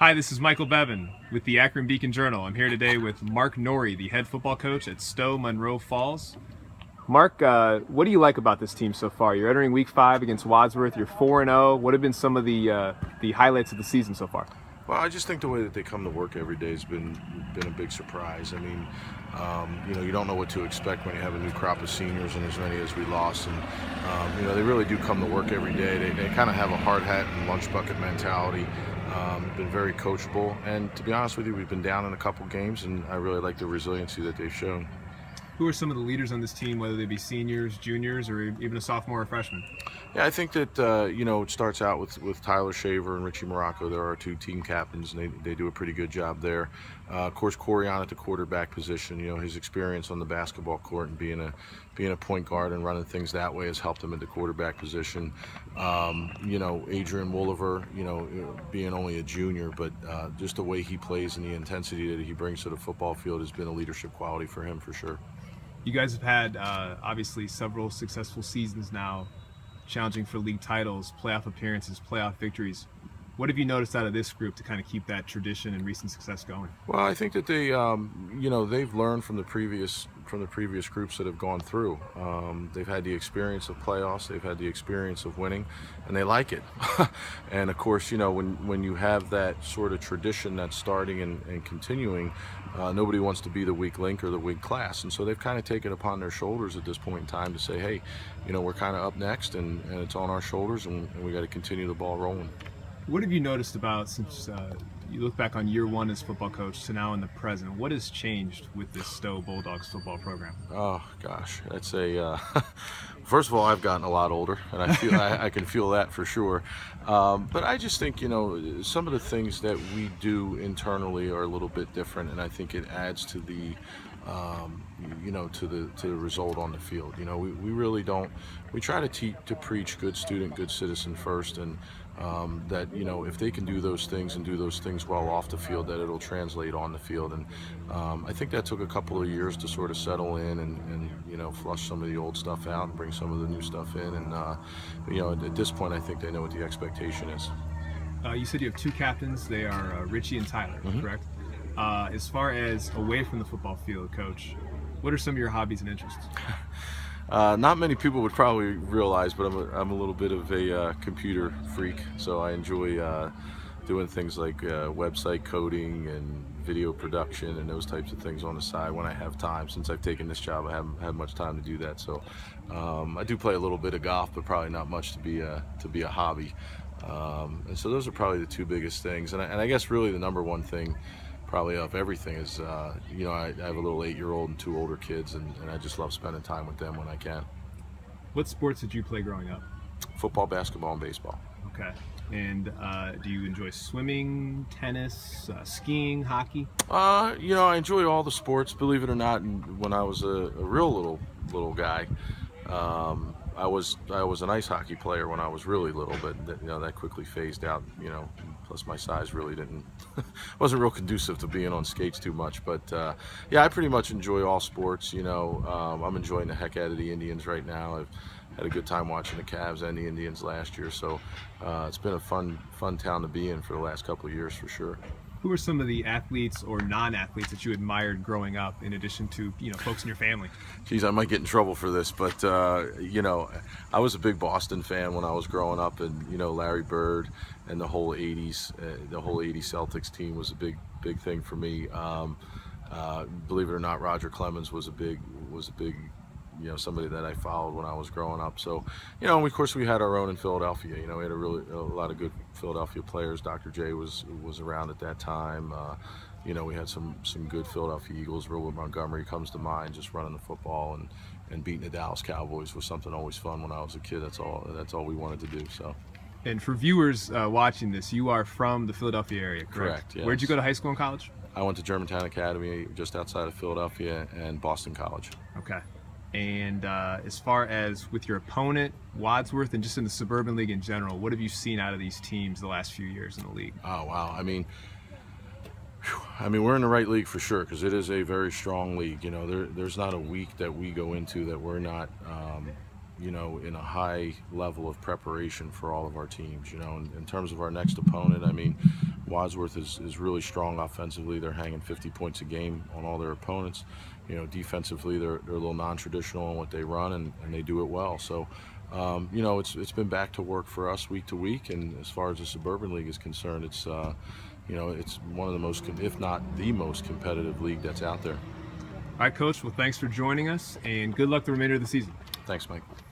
Hi, this is Michael Bevan with the Akron Beacon Journal. I'm here today with Mark Nori, the head football coach at Stow, Monroe Falls. Mark, what do you like about this team so far? You're entering Week 5 against Wadsworth. You're 4-0. What have been some of the highlights of the season so far? Well, I just think the way that they come to work every day has been a big surprise. I mean, you don't know what to expect when you have a new crop of seniors and as many as we lost. And they really do come to work every day. They kind of have a hard hat and lunch bucket mentality. Been very coachable, and to be honest with you, we've been down in a couple games, and I really like the resiliency that they've shown. Who are some of the leaders on this team, whether they be seniors, juniors, or even a sophomore or freshman? Yeah, I think that it starts out with Tyler Shaver and Richie Morocco. They're our two team captains, and they do a pretty good job there. Of course, Corian at the quarterback position. His experience on the basketball court and being a point guard and running things that way has helped him at the quarterback position. Adrian Woolever, being only a junior, but just the way he plays and the intensity that he brings to the football field has been a leadership quality for him for sure. You guys have had obviously several successful seasons now, challenging for league titles, playoff appearances, playoff victories. What have you noticed out of this group to kind of keep that tradition and recent success going? Well, I think that they've learned from the previous groups that have gone through. They've had the experience of playoffs, they've had the experience of winning, and they like it. And of course, when you have that sort of tradition that's starting and continuing, nobody wants to be the weak link or the weak class. And so they've kind of taken it upon their shoulders at this point in time to say, hey, we're kind of up next, and it's on our shoulders, and we got to continue the ball rolling. What have you noticed about, since you look back on year one as football coach to now in the present, what has changed with this Stow Bulldogs football program? Oh gosh, that's first of all, I've gotten a lot older, and I feel I can feel that for sure. But I just think some of the things that we do internally are a little bit different, and I think it adds to the to the result on the field. We really don't. We try to preach good student, good citizen first, and that if they can do those things and do those things well off the field, that it'll translate on the field. And I think that took a couple of years to sort of settle in and flush some of the old stuff out and bring some of the new stuff in. And at this point, I think they know what the expectation is. You said you have two captains. They are Richie and Tyler, correct? As far as away from the football field, Coach, what are some of your hobbies and interests? Not many people would probably realize, but I'm a little bit of a computer freak, so I enjoy doing things like website coding and video production and those types of things on the side when I have time. Since I've taken this job, I haven't had much time to do that. So I do play a little bit of golf, but probably not much to be a hobby. And so those are probably the two biggest things. And I guess really the number one thing probably of everything is, I have a little 8-year-old and 2 older kids, and I just love spending time with them when I can. What sports did you play growing up? Football, basketball, and baseball. Okay. And do you enjoy swimming, tennis, skiing, hockey? I enjoy all the sports, believe it or not. And when I was a real little guy, I was an ice hockey player when I was really little, but that quickly phased out. Plus my size really wasn't real conducive to being on skates too much. But I pretty much enjoy all sports. I'm enjoying the heck out of the Indians right now. I've had a good time watching the Cavs and the Indians last year, so it's been a fun town to be in for the last couple of years for sure. Who are some of the athletes or non-athletes that you admired growing up, in addition to folks in your family? Geez, I might get in trouble for this, but I was a big Boston fan when I was growing up, and Larry Bird and the whole '80s Celtics team was a big thing for me. Believe it or not, Roger Clemens was a big somebody that I followed when I was growing up. So, and of course we had our own in Philadelphia. We had a lot of good Philadelphia players. Dr. J was around at that time. We had some good Philadelphia Eagles. Robert Montgomery comes to mind, just running the football and beating the Dallas Cowboys was something always fun when I was a kid. That's all we wanted to do. So. And for viewers watching this, you are from the Philadelphia area, correct? Correct, yes. Where'd you go to high school and college? I went to Germantown Academy just outside of Philadelphia and Boston College. Okay. And as far as with your opponent, Wadsworth, and just in the Suburban League in general, what have you seen out of these teams the last few years in the league? Oh, wow. I mean, we're in the right league for sure, because it is a very strong league. There's not a week that we go into that we're not, in a high level of preparation for all of our teams. In terms of our next opponent, Wadsworth is really strong offensively. They're hanging 50 points a game on all their opponents. You know, defensively, they're a little non-traditional in what they run, and they do it well. So, you know, it's been back to work for us week to week. And as far as the Suburban League is concerned, it's you know, it's one of the most, if not the most competitive league that's out there. All right, Coach. Well, thanks for joining us, and good luck the remainder of the season. Thanks, Mike.